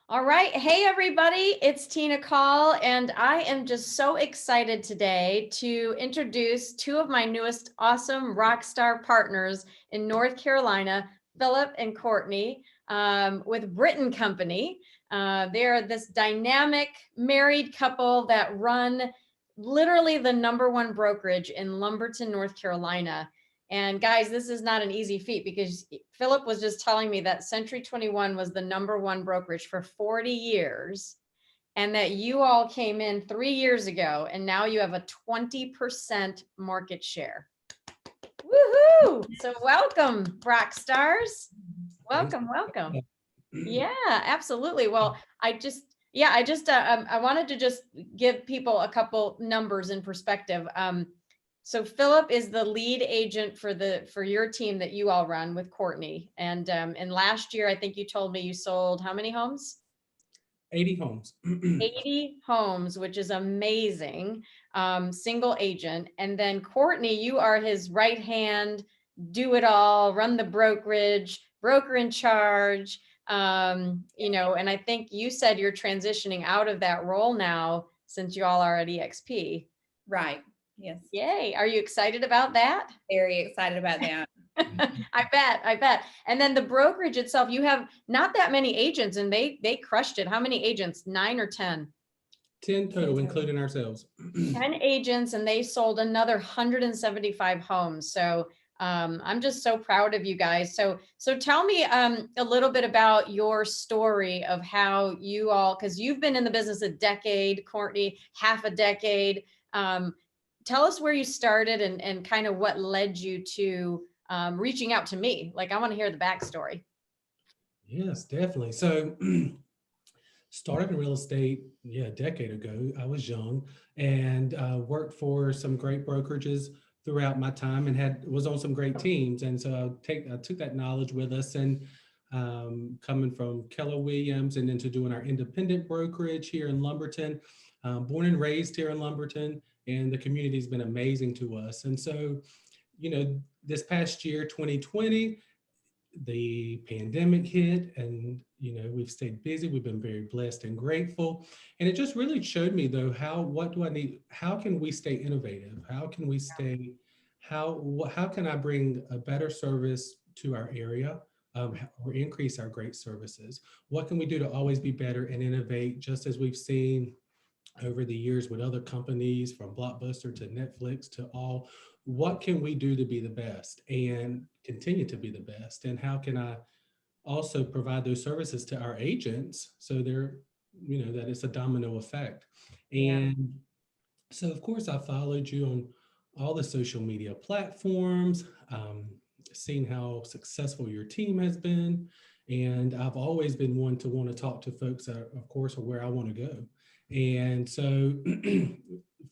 All right. Hey, everybody. It's Tina Caul, and I am just so excited today to introduce two of my newest awesome rock star partners in North Carolina, Phillip and Courtney, with Britton Company. They're this dynamic married couple that run literally the #1 brokerage in Lumberton, North Carolina. And guys, this is not an easy feat because Phillip was just telling me that Century 21 was the #1 brokerage for 40 years and that you all came in 3 years ago and now you have a 20% market share. Woohoo! So welcome, rock stars. Welcome, welcome. Yeah, absolutely. Well, I wanted to just give people a couple numbers in perspective. So Phillip is the lead agent for your team that you all run with Courtney. And last year, I think you told me you sold how many homes? 80 homes. 80 homes, which is amazing. Single agent. And then Courtney, you are his right hand, do it all, run the brokerage, broker in charge. And I think you said you're transitioning out of that role now since you all are at eXp. Right. Yes. Yay. Are you excited about that? Very excited about that. I bet. And then the brokerage itself, you have not that many agents and they crushed it. How many agents? 9 or 10? 10 total, including ourselves. 10 agents, and they sold another 175 homes. So I'm just so proud of you guys. So tell me a little bit about your story of how you all, because you've been in the business a decade, Courtney, half a decade. Tell us where you started and kind of what led you to reaching out to me. Like, I want to hear the backstory. Yes, definitely. So started in real estate, a decade ago. I was young and worked for some great brokerages throughout my time and was on some great teams. And so I took that knowledge with us and coming from Keller Williams and into doing our independent brokerage here in Lumberton, born and raised here in Lumberton, and the community has been amazing to us. And so, this past year, 2020, the pandemic hit and we've stayed busy. We've been very blessed and grateful, and it just really showed me though what do I need, how can we stay innovative, how can we stay, how can I bring a better service to our area, or increase our great services? What can we do to always be better and innovate, just as we've seen over the years with other companies from Blockbuster to Netflix to all? What can we do to be the best and continue to be the best? And how can I also provide those services to our agents so they're, that it's a domino effect? And so, of course, I followed you on all the social media platforms, seen how successful your team has been. And I've always been one to want to talk to folks that, of course, are where I want to go. And so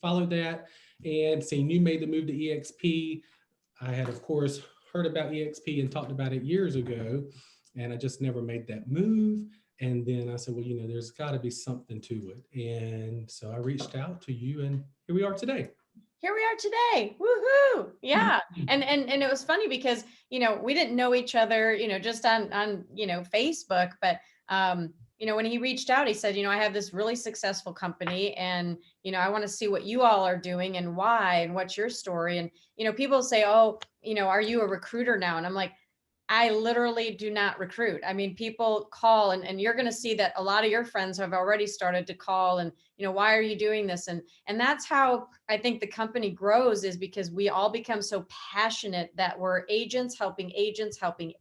followed that and seeing you made the move to eXp. I had, of course, heard about eXp and talked about it years ago, and I just never made that move. And then I said, well, there's got to be something to it. And so I reached out to you, and here we are today. Here we are today. Woohoo. Yeah. And it was funny because, we didn't know each other, just on Facebook, but when he reached out, he said, I have this really successful company and, I want to see what you all are doing and why, and what's your story. And, people say, oh, are you a recruiter now? And I'm like, I literally do not recruit. I mean, people call and you're going to see that a lot of your friends have already started to call and, why are you doing this? And that's how I think the company grows, is because we all become so passionate that we're agents helping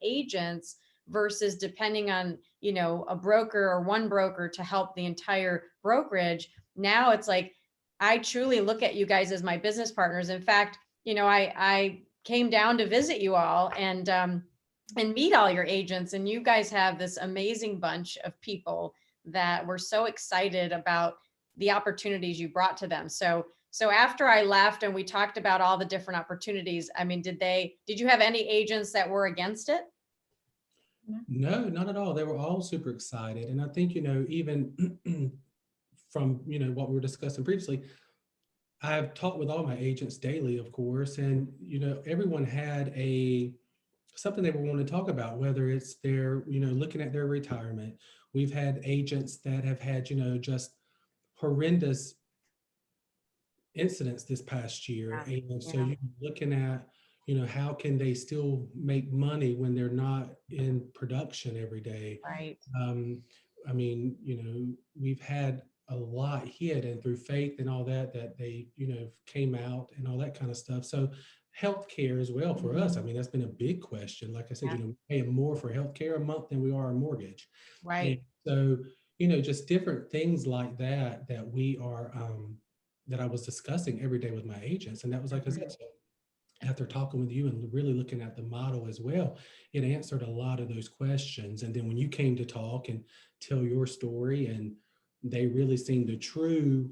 agents versus depending on, a broker or one broker to help the entire brokerage. Now it's like, I truly look at you guys as my business partners. In fact, I came down to visit you all and meet all your agents, and you guys have this amazing bunch of people that were so excited about the opportunities you brought to them. So after I left and we talked about all the different opportunities, I mean, did you have any agents that were against it? No, not at all. They were all super excited. And I think, even from, what we were discussing previously, I've talked with all my agents daily, of course, and, everyone had a something they want to talk about, whether it's their, looking at their retirement. We've had agents that have had, just horrendous incidents this past year. And so Yeah. you're looking at, how can they still make money when they're not in production every day? Right. Um, I mean, we've had a lot hit, and through faith and all that, that they, came out and all that kind of stuff. So healthcare as well for us. I mean, that's been a big question. Like I said, Yeah. we're paying more for healthcare a month than we are a mortgage. And Right. so, just different things like that, that we are, that I was discussing every day with my agents. And that was, like I said, so after talking with you and really looking at the model as well, it answered a lot of those questions. And then when you came to talk and tell your story, and they really seen the true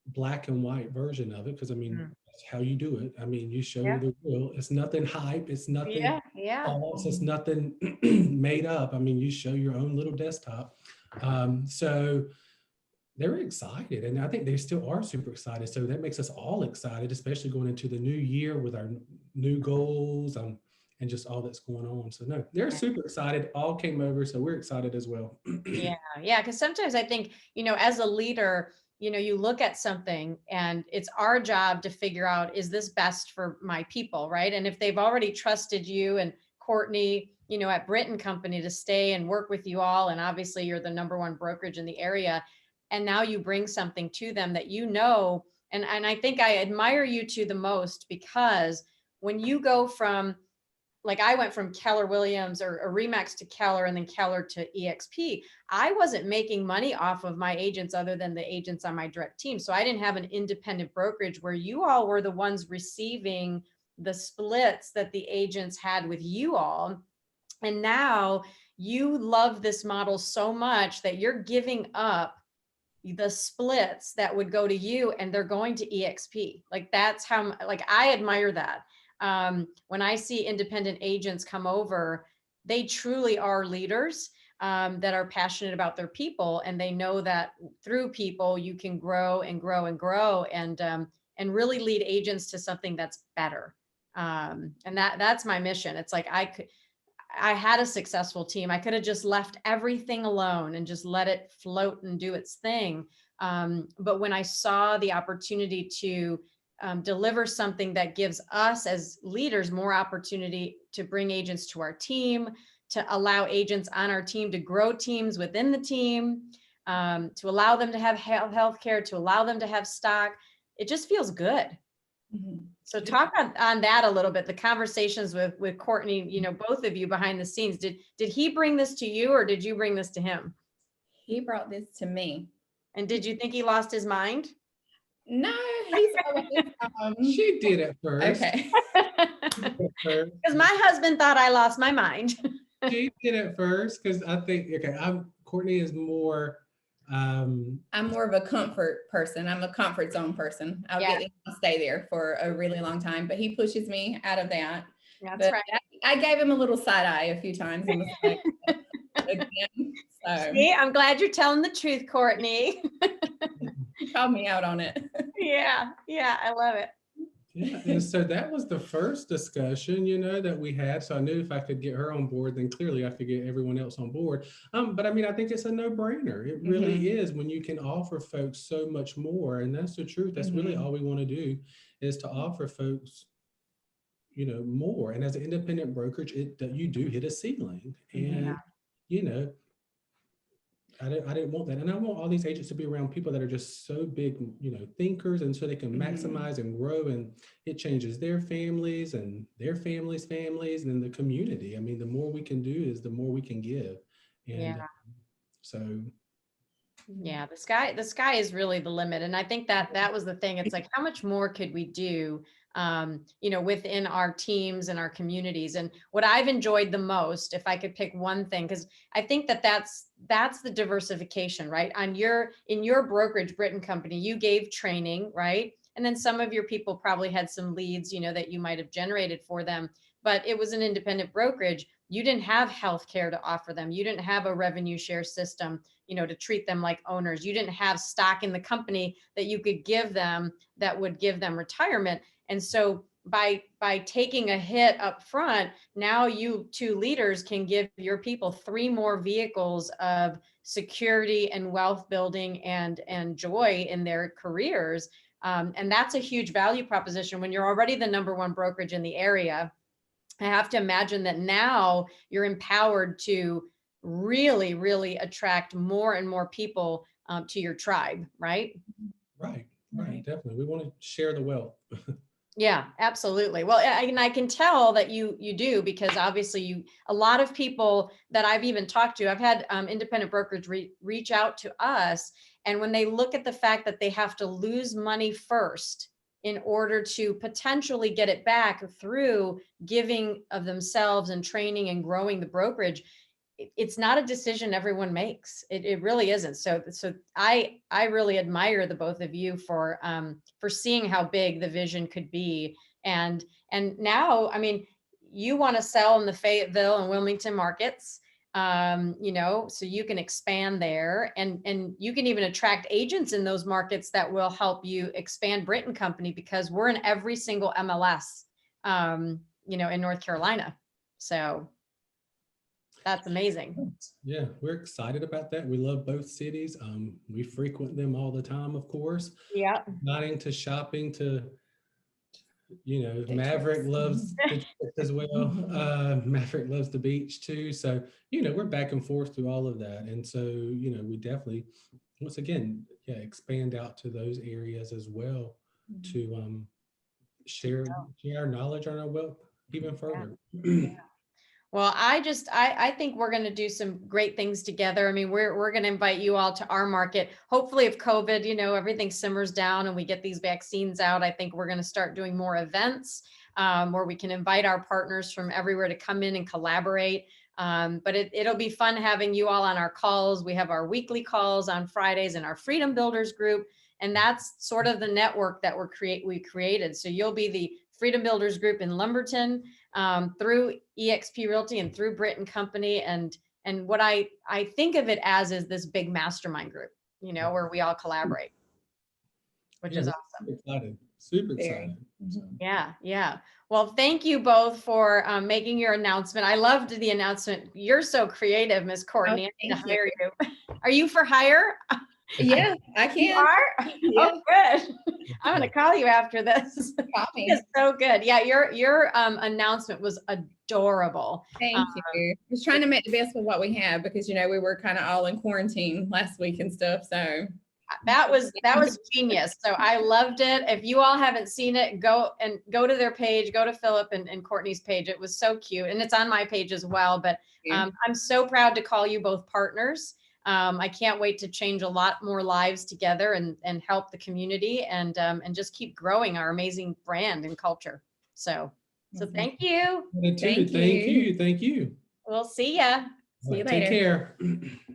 black and white version of it, because I mean, Mm. that's how you do it. I mean, you show Yeah. the real. It's nothing hype. It's nothing Yeah. Yeah. false. It's nothing made up. I mean, you show your own little desktop. So they're excited, and I think they still are super excited. So that makes us all excited, especially going into the new year with our new goals, and just all that's going on. So no, they're super excited. All came over, so we're excited as well. Yeah, yeah. Because sometimes I think, as a leader, you look at something and it's our job to figure out, is this best for my people, right? And if they've already trusted you and Courtney, at Britton Company to stay and work with you all, and obviously you're the number one brokerage in the area, and now you bring something to them that and I think I admire you two the most, because when you go from, like, I went from Keller Williams or Remax to Keller, and then Keller to eXp. I wasn't making money off of my agents other than the agents on my direct team. So I didn't have an independent brokerage where you all were the ones receiving the splits that the agents had with you all. And now you love this model so much that you're giving up the splits that would go to you, and they're going to eXp. Like, that's how, like, I admire that. When I see independent agents come over, they truly are leaders, that are passionate about their people, and they know that through people you can grow and grow and grow, and really lead agents to something that's better. And that's my mission. It's like, I had a successful team. I could have just left everything alone and just let it float and do its thing. But when I saw the opportunity to deliver something that gives us as leaders more opportunity to bring agents to our team, to allow agents on our team to grow teams within the team, to allow them to have health care, to allow them to have stock, it just feels good. Mhm. So talk on that a little bit, the conversations with Courtney, both of you behind the scenes. Did he bring this to you, or did you bring this to him? He brought this to me. And did you think he lost his mind? No, he's always, She did at first. okay. Because my husband thought I lost my mind. She did at first, because I think, okay, Courtney is more, I'm more of a comfort person. I'm a comfort zone person. I'll stay there for a really long time, but he pushes me out of that. That's right. I gave him a little side eye a few times and was like, again. So See, I'm glad you're telling the truth, Courtney. he called me out on it. Yeah, I love it. yeah. And so that was the first discussion, that we had. So I knew if I could get her on board, then clearly I could get everyone else on board. But I mean, I think it's a no-brainer. It really is, when you can offer folks so much more. And that's the truth. That's really all we want to do, is to offer folks, more. And as an independent brokerage, you do hit a ceiling. And, I didn't want that. And I want all these agents to be around people that are just so big, thinkers, and so they can maximize and grow, and it changes their families and their families' families, and then the community. I mean, the more we can do is the more we can give. And so yeah, the sky is really the limit. And I think that was the thing. It's like, how much more could we do, within our teams and our communities? And what I've enjoyed the most, if I could pick one thing, because I think that's the diversification, right? In your brokerage, Britton Company, you gave training, right? And then some of your people probably had some leads, that you might have generated for them, but it was an independent brokerage. You didn't have healthcare to offer them. You didn't have a revenue share system, to treat them like owners. You didn't have stock in the company that you could give them that would give them retirement. And so by taking a hit up front, now you two leaders can give your people 3 more vehicles of security and wealth building and joy in their careers. And that's a huge value proposition when you're already the #1 brokerage in the area. I have to imagine that now you're empowered to really, really attract more and more people to your tribe, right? Right, right, definitely. We want to share the wealth. Yeah, absolutely. Well, and I can tell that you do, because obviously a lot of people that I've even talked to, I've had independent brokers reach out to us, and when they look at the fact that they have to lose money first in order to potentially get it back through giving of themselves and training and growing the brokerage, it's not a decision everyone makes. It really isn't. So I really admire the both of you for seeing how big the vision could be. And now, I mean, you want to sell in the Fayetteville and Wilmington markets, so you can expand there, and you can even attract agents in those markets that will help you expand Brit & Company, because we're in every single MLS, in North Carolina. So that's amazing. Yeah, we're excited about that. We love both cities. We frequent them all the time, of course. Yeah. Nodding to shopping to, Maverick loves the trip as well. Maverick loves the beach too. So, we're back and forth through all of that. And so, we definitely, once again, expand out to those areas as well to share our knowledge on our wealth even further. Yeah. Well, I think we're going to do some great things together. I mean, we're going to invite you all to our market. Hopefully, if COVID, everything simmers down and we get these vaccines out, I think we're going to start doing more events where we can invite our partners from everywhere to come in and collaborate. But it'll be fun having you all on our calls. We have our weekly calls on Fridays in our Freedom Builders group. And that's sort of the network that we created. So you'll be the Freedom Builders group in Lumberton, through eXp Realty and through Brit & Company. And what I think of it as is this big mastermind group, where we all collaborate, which is awesome. Super excited. Yeah. Yeah. Well, thank you both for making your announcement. I loved the announcement. You're so creative, Miss Courtney. I need to hire you. Are you for hire? Yeah, I can. You are? Yeah. Oh, good. I'm going to call you after this. It's so good. Yeah, your announcement was adorable. Thank you. Just trying to make the best of what we have, because we were kind of all in quarantine last week and stuff. So that was genius. So I loved it. If you all haven't seen it, go to their page, go to Phillip and Courtney's page. It was so cute, and it's on my page as well. But I'm so proud to call you both partners. I can't wait to change a lot more lives together and help the community and just keep growing our amazing brand and culture. So thank you. Thank you. We'll see ya. See you later. Take care.